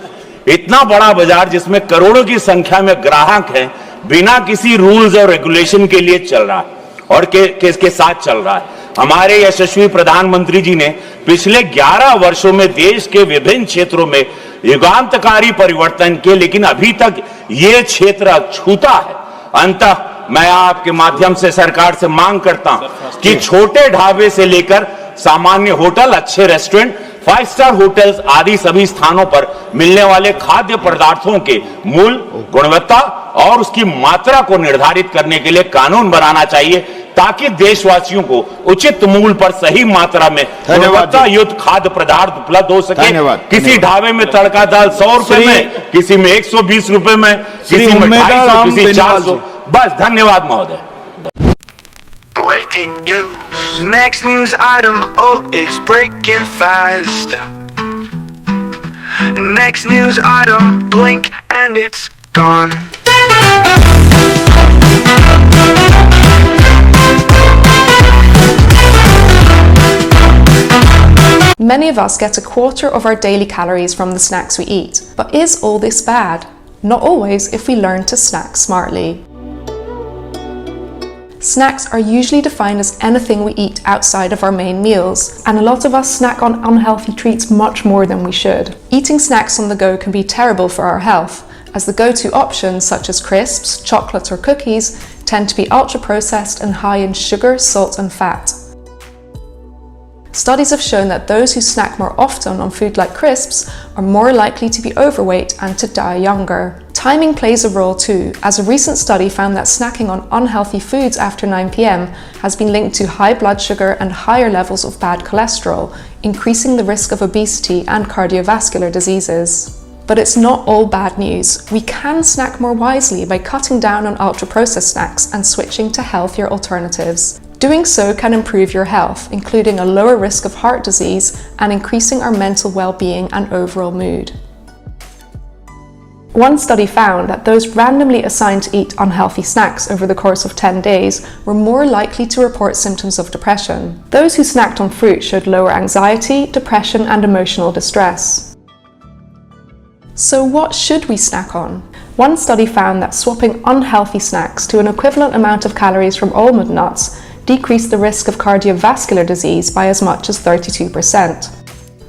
[SPEAKER 6] इतना बड़ा बाजार जिसमें करोड़ों की संख्या में ग्राहक हैं, बिना किसी रूल्स और रेगुलेशन के लिए चल रहा है और के साथ चल रहा है। हमारे यशस्वी प्रधानमंत्री जी ने पिछले 11 वर्षों में देश के विभिन्न क्षेत्रों में युगांतकारी परिवर्तन किए, लेकिन अभी तक ये क्षेत्र छूता है। अंततः मैं आपके माध्यम से सरकार से मांग करता हूं कि छोटे ढाबे से लेकर सामान्य होटल, अच्छे रेस्टोरेंट, 5 स्टार होटल्स आदि सभी स्थानों पर मिलने वाले खाद्य पदार्थों के मूल्य, गुणवत्ता और उसकी मात्रा को निर्धारित करने के लिए कानून बनाना चाहिए, ताकि देशवासियों को उचित मूल्य पर सही मात्रा में गुणवत्ता युक्त खाद्य पदार्थ उपलब्ध हो सके। किसी ढाबे में तड़का दाल 100 रुपए में, किसी में 120 रुपए में, किसी में 250, किसी 400। बस, धन्यवाद महोदय।
[SPEAKER 10] Breaking news, next news item, oh it's breaking fast. Next news item, blink and it's gone.
[SPEAKER 11] Many of us get a quarter of our daily calories from the snacks we eat. But is all this bad? Not always if we learn to snack smartly. Snacks are usually defined as anything we eat outside of our main meals, and a lot of us snack on unhealthy treats much more than we should. Eating snacks on the go can be terrible for our health, as the go-to options such as crisps, chocolate or cookies tend to be ultra-processed and high in sugar, salt and fat. Studies have shown that those who snack more often on food like crisps are more likely to be overweight and to die younger. Timing plays a role too, as a recent study found that snacking on unhealthy foods after 9 p.m. has been linked to high blood sugar and higher levels of bad cholesterol, increasing the risk of obesity and cardiovascular diseases. But it's not all bad news. We can snack more wisely by cutting down on ultra-processed snacks and switching to healthier alternatives. Doing so can improve your health, including a lower risk of heart disease and increasing our mental well-being and overall mood. One study found that those randomly assigned to eat unhealthy snacks over the course of 10 days were more likely to report symptoms of depression. Those who snacked on fruit showed lower anxiety, depression and emotional distress. So what should we snack on? One study found that swapping unhealthy snacks to an equivalent amount of calories from almond nuts decreased the risk of cardiovascular disease by as much as 32%.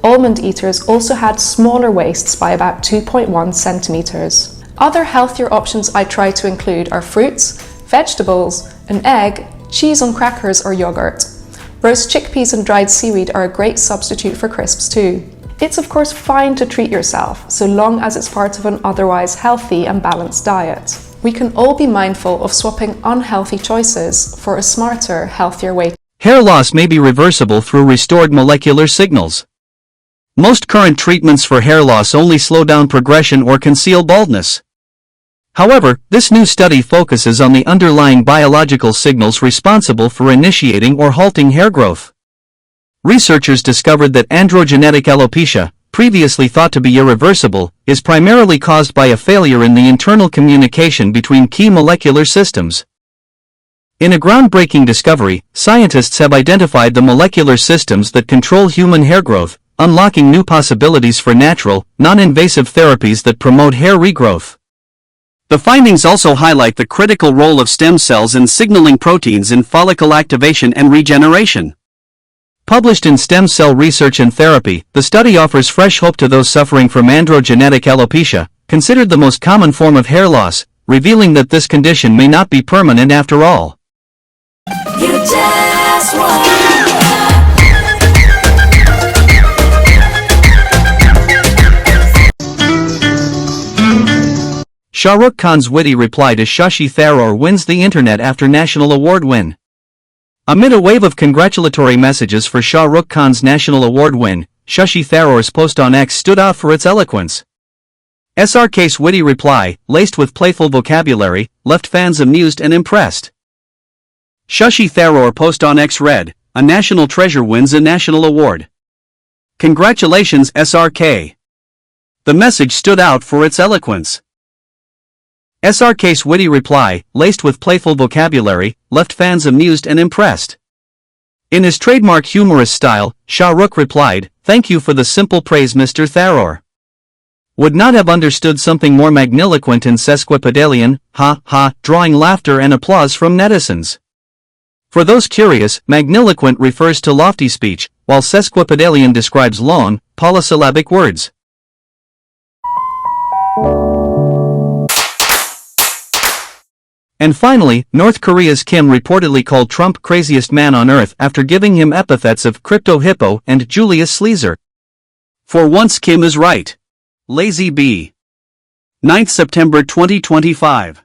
[SPEAKER 11] Almond eaters also had smaller waists by about 2.1 centimeters. Other healthier options I try to include are fruits, vegetables, an egg, cheese on crackers or yogurt. Roast chickpeas and dried seaweed are a great substitute for crisps too. It's of course fine to treat yourself, so long as it's part of an otherwise healthy and balanced diet. We can all be mindful of swapping unhealthy choices for a smarter, healthier way.
[SPEAKER 2] Hair loss may be reversible through restored molecular signals. Most current treatments for hair loss only slow down progression or conceal baldness. However, this new study focuses on the underlying biological signals responsible for initiating or halting hair growth. Researchers discovered that androgenetic alopecia, previously thought to be irreversible, is primarily caused by a failure in the internal communication between key molecular systems. In a groundbreaking discovery, scientists have identified the molecular systems that control human hair growth, unlocking new possibilities for natural, non-invasive therapies that promote hair regrowth. The findings also highlight the critical role of stem cells in signaling proteins in follicle activation and regeneration. Published in Stem Cell Research and Therapy, the study offers fresh hope to those suffering from androgenetic alopecia, considered the most common form of hair loss, revealing that this condition may not be permanent after all. You just want Shah Rukh Khan's witty reply to Shashi Tharoor wins the internet after national award win. Amid a wave of congratulatory messages for Shah Rukh Khan's national award win, Shashi Tharoor's post on X stood out for its eloquence. SRK's witty reply, laced with playful vocabulary, left fans amused and impressed. Shashi Tharoor post on X read, "A national treasure wins a national award. Congratulations SRK." The message stood out for its eloquence. SRK's witty reply, laced with playful vocabulary, left fans amused and impressed. In his trademark humorous style, Shah Rukh replied, "Thank you for the simple praise Mr. Tharoor. Would not have understood something more magniloquent in sesquipedalian, ha ha, drawing laughter and applause from netizens." For those curious, magniloquent refers to lofty speech, while sesquipedalian describes long, polysyllabic words. And finally, North Korea's Kim reportedly called Trump craziest man on earth after giving him epithets of crypto hippo and Julius Caesar. For once Kim is right. Lazy B. 9th September 2025.